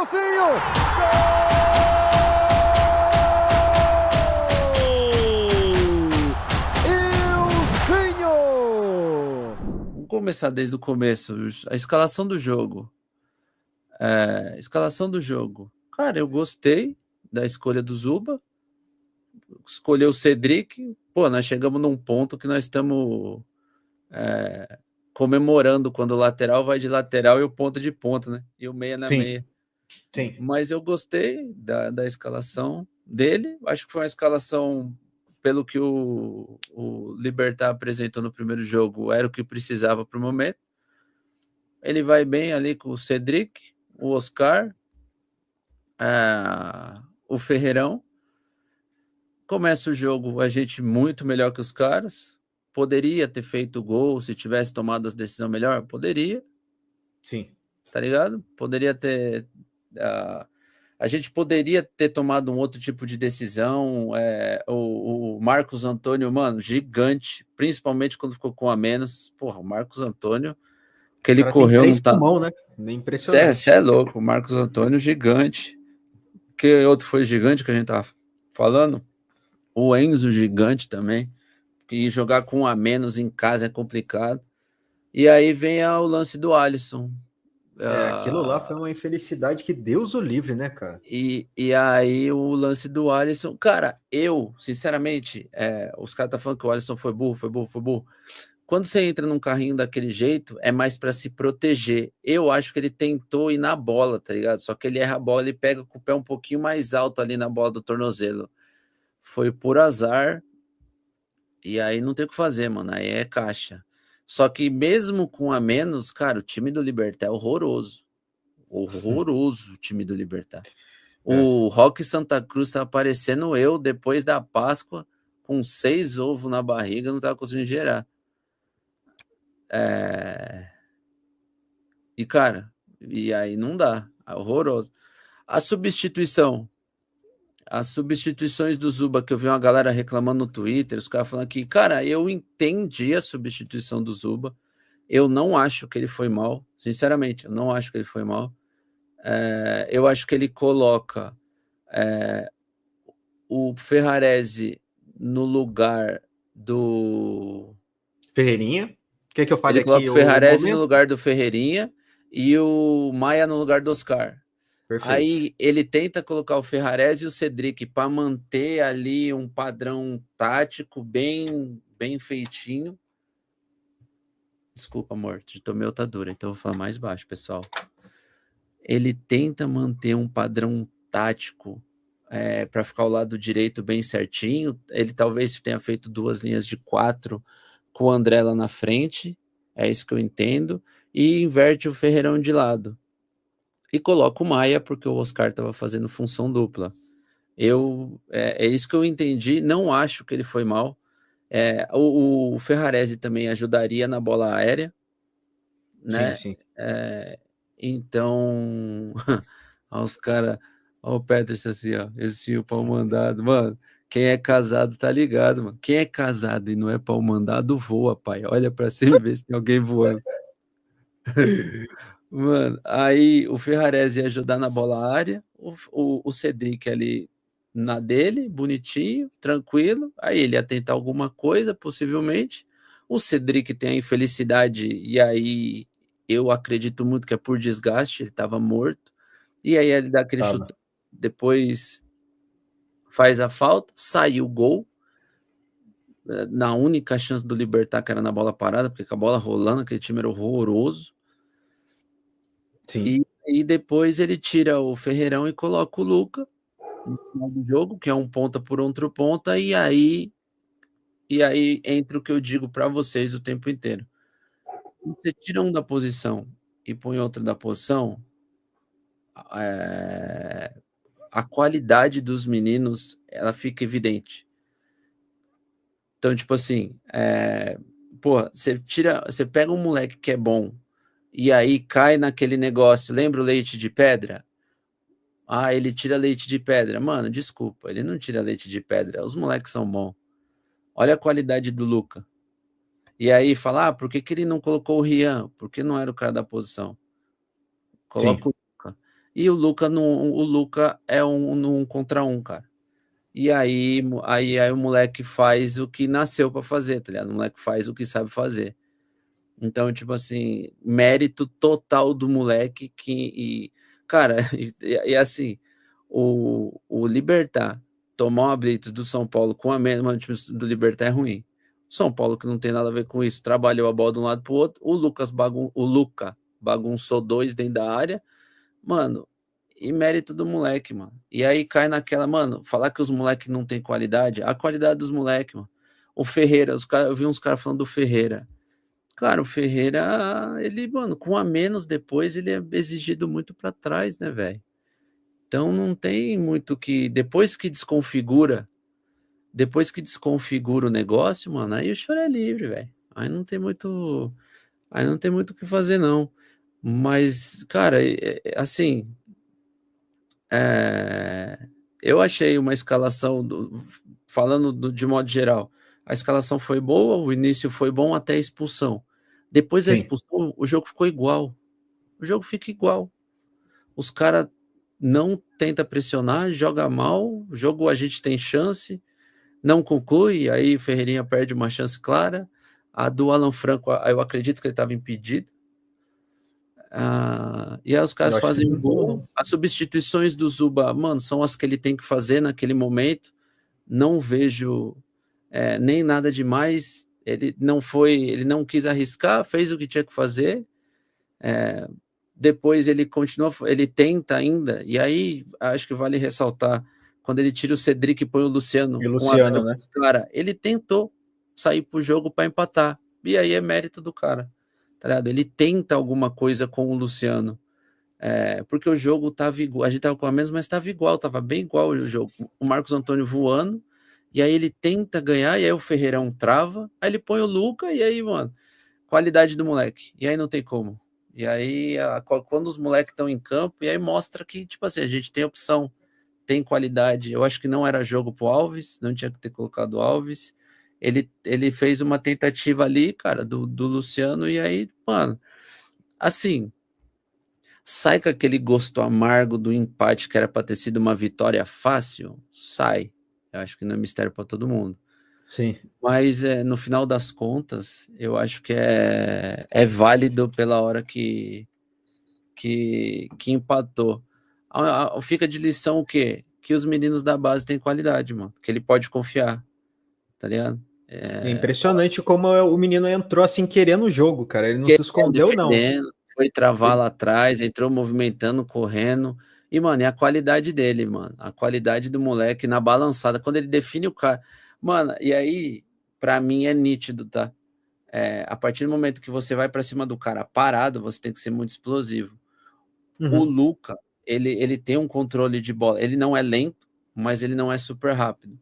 Vamos começar desde o começo. A escalação do jogo. Cara, eu gostei da escolha do Zuba. Escolheu o Cedric. Pô, nós chegamos num ponto que nós estamos comemorando quando o lateral vai de lateral e o ponta de ponta, né? E o meia na meia. Sim. Mas eu gostei da escalação dele. Acho que foi uma escalação, pelo que o Libertad apresentou no primeiro jogo, era o que precisava para o momento. Ele vai bem ali com o Cedric, o Oscar, o Ferreirão. Começa o jogo, a gente muito melhor que os caras. Poderia ter feito gol se tivesse tomado as decisões melhor? Poderia. Sim. Tá ligado? Poderia ter... a gente poderia ter tomado um outro tipo de decisão. O Marcos Antônio, mano, gigante. Principalmente quando ficou com a menos. Porra, o Marcos Antônio, que ele correu... Tem 3 pulmão, né? Impressionante. Você é louco, o Marcos Antônio, gigante. Que outro foi gigante que a gente tava falando? O Enzo, gigante também. E jogar com um a menos em casa é complicado. E aí vem o lance do Alisson. Aquilo lá foi uma infelicidade que Deus o livre, né, cara? E aí o lance do Alisson... Cara, eu, sinceramente, os caras estão falando que o Alisson foi burro. Quando você entra num carrinho daquele jeito, é mais para se proteger. Eu acho que ele tentou ir na bola, tá ligado? Só que ele erra a bola, ele pega com o pé um pouquinho mais alto ali na bola do tornozelo. Foi por azar. E aí não tem o que fazer, mano. Aí é caixa. Só que mesmo com a menos, cara, o time do Libertad é horroroso. Horroroso o time do Libertad. O Roque Santa Cruz tá aparecendo eu depois da Páscoa com 6 ovos na barriga, não tava conseguindo gerar. E, cara, e aí não dá. É horroroso. As substituições do Zuba, que eu vi uma galera reclamando no Twitter, os caras falando que, cara, eu entendi a substituição do Zuba. Eu não acho que ele foi mal. Sinceramente, eu não acho que ele foi mal. Eu acho que ele coloca o Ferrarese no lugar do... Ferreirinha. Quer que eu fale Ele coloca aqui o Ferrarese no momento? lugar do Ferreirinha e o Maia no lugar do Oscar. Perfeito. Aí ele tenta colocar o Ferrarese e o Cedric para manter ali um padrão tático bem feitinho. Desculpa, amor, tomei outra dura, então eu vou falar mais baixo, pessoal. Ele tenta manter um padrão tático para ficar ao lado direito bem certinho. Ele talvez tenha feito 2 linhas de 4 com o André lá na frente, é isso que eu entendo, e inverte o Ferreirão de lado. E coloca o Maia, porque o Oscar estava fazendo função dupla. É isso que eu entendi, não acho que ele foi mal. O Ferrarese também ajudaria na bola aérea, né? Sim. Então, os caras, o Peterson assim, ó, esse o pau mandado, mano. Quem é casado tá ligado, mano. Quem é casado e não é pau mandado, voa, pai. Olha pra cima e vê se tem alguém voando. Mano, aí o Ferrarese ia ajudar na bola área, o Cedric ali na dele, bonitinho, tranquilo. Aí ele ia tentar alguma coisa, possivelmente. O Cedric tem a infelicidade, e aí eu acredito muito que é por desgaste, ele estava morto. E aí ele dá aquele chute, depois faz a falta, saiu o gol. Na única chance do Libertad, que era na bola parada, porque com a bola rolando, aquele time era horroroso. Sim. E depois ele tira o Ferreirão e coloca o Luca no final do jogo, que é um ponta por outro ponta, e aí entra o que eu digo para vocês o tempo inteiro. Você tira um da posição e põe outro da posição, a qualidade dos meninos, ela fica evidente. Então, tipo assim, você pega um moleque que é bom e aí cai naquele negócio, lembra o leite de pedra? Ele tira leite de pedra. Mano, desculpa, ele não tira leite de pedra. Os moleques são bons. Olha a qualidade do Luca. E aí fala, por que ele não colocou o Rian? Porque não era o cara da posição. Coloca o Luca. E o Luca é um contra um, cara. E aí o moleque faz o que nasceu para fazer, tá ligado? O moleque faz o que sabe fazer. Então, tipo assim, mérito total do moleque cara, e assim, o Libertad tomar uma blitz do São Paulo com a mesma time do Libertad é ruim. São Paulo, que não tem nada a ver com isso, trabalhou a bola de um lado pro outro, o Luca bagunçou dois dentro da área, mano, e mérito do moleque, mano. E aí cai naquela, mano, falar que os moleques não tem qualidade, a qualidade dos moleques, mano. O Ferreira, eu vi uns caras falando do Ferreira. Cara, o Ferreira, ele, mano, com a menos depois, ele é exigido muito para trás, né, velho? Então não tem muito que. Depois que desconfigura o negócio, mano, aí o choro é livre, velho. Aí não tem muito. Aí não tem muito o que fazer, não. Mas, cara, assim. Eu achei uma escalação, falando de modo geral, a escalação foi boa, o início foi bom até a expulsão. Depois da Sim. expulsão, o jogo ficou igual. O jogo fica igual. Os caras não tenta pressionar, joga mal, o jogo a gente tem chance, não conclui, aí o Ferreirinha perde uma chance clara. A do Alan Franco, eu acredito que ele estava impedido. E aí os caras Eu acho que fazem não um viu, gol. não. As substituições do Zuba, mano, são as que ele tem que fazer naquele momento. Não vejo nem nada demais. Ele não quis arriscar, fez o que tinha que fazer. Depois ele continua, ele tenta ainda, e aí acho que vale ressaltar, quando ele tira o Cedric e põe o Luciano E o com 1-0 Luciano, né? cara, ele tentou sair pro jogo para empatar, e aí é mérito do cara, tá ligado? Ele tenta alguma coisa com o Luciano, porque o jogo tava igual, a gente tava com a mesma, mas tava igual, tava bem igual o jogo, o Marcos Antônio voando, e aí ele tenta ganhar, e aí o Ferreirão trava, aí ele põe o Luca, e aí, mano, qualidade do moleque, e aí não tem como. E aí, quando os moleques estão em campo, e aí mostra que, tipo assim, a gente tem opção, tem qualidade. Eu acho que não era jogo pro Alves, não tinha que ter colocado o Alves. Ele fez uma tentativa ali, cara, do Luciano, e aí, mano, assim, sai com aquele gosto amargo do empate que era para ter sido uma vitória fácil, sai. Eu acho que não é mistério para todo mundo. Sim. Mas no final das contas, eu acho que é válido pela hora que empatou. Fica de lição o quê? Que os meninos da base têm qualidade, mano. Que ele pode confiar, tá ligado? É impressionante como o menino entrou assim querendo o jogo, cara. Ele não se escondeu, não. Defendendo, foi travar Ele... lá atrás, entrou movimentando, correndo. E, mano, é a qualidade dele, mano. A qualidade do moleque na balançada. Quando ele define o cara. Mano, e aí, pra mim é nítido, tá? A partir do momento que você vai pra cima do cara parado, você tem que ser muito explosivo. O Uhum. Luca, ele tem um controle de bola. Ele não é lento, mas ele não é super rápido.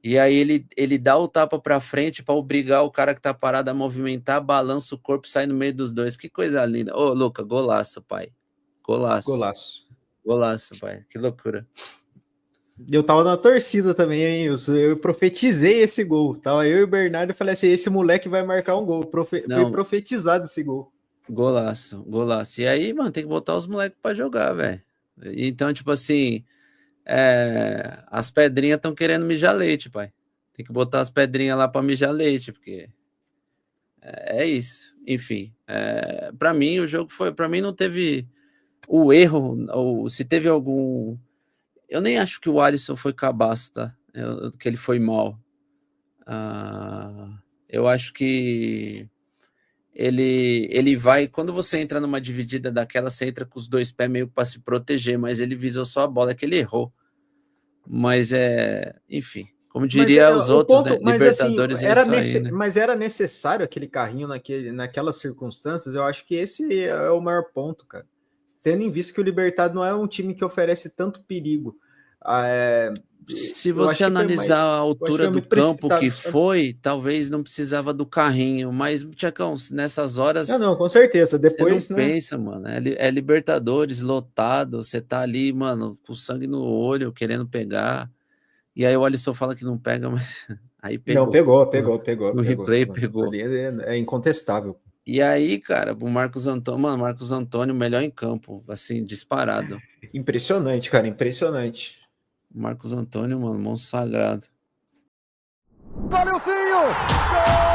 E aí ele dá o tapa para frente para obrigar o cara que tá parado a movimentar, balança o corpo, sai no meio dos dois. Que coisa linda. Ô, Luca, golaço, pai. Golaço. Golaço. Golaço, pai. Que loucura. Eu tava na torcida também, hein? Eu profetizei esse gol. Tava eu e o Bernardo e falei assim: esse moleque vai marcar um gol. Foi Não, profetizado esse gol. golaço, golaço. E aí, mano, tem que botar os moleques para jogar, velho. Então, tipo assim, as pedrinhas estão querendo mijar leite, pai. Tem que botar as pedrinhas lá para mijar leite, porque é isso. Enfim, para mim o jogo foi, para mim não teve o erro, ou se teve algum, eu nem acho que o Alisson foi cabaço, tá? Que ele foi mal. Eu acho que ele vai, quando você entra numa dividida daquela, você entra com os dois pés meio para se proteger, mas ele visou só a bola, é que ele errou. Mas enfim, como Mas diria os o outros, né? ponto, mas assim, Libertadores é isso aí, né? mas era necessário aquele carrinho naquelas circunstâncias. Eu acho que esse é o maior ponto, cara. Tendo em vista que o Libertad não é um time que oferece tanto perigo. Se Eu você acho que foi analisar a eu acho que altura foi do muito campo que precipitado. foi, talvez não precisava do carrinho, mas, Tchacão, nessas Não, horas não, com certeza. você não Depois, né? pensa, mano. É Libertadores lotado, você tá ali, mano, com sangue no olho, querendo pegar. E aí o Alisson fala que não pega, mas aí Não, pegou. pegou. No replay Pegou. pegou. Ali é incontestável. E aí, cara, o Marcos Antônio, mano, Marcos Antônio, melhor em campo, assim, disparado. Impressionante, cara, impressionante. Marcos Antônio, mano, monstro sagrado. Valeu, Gol!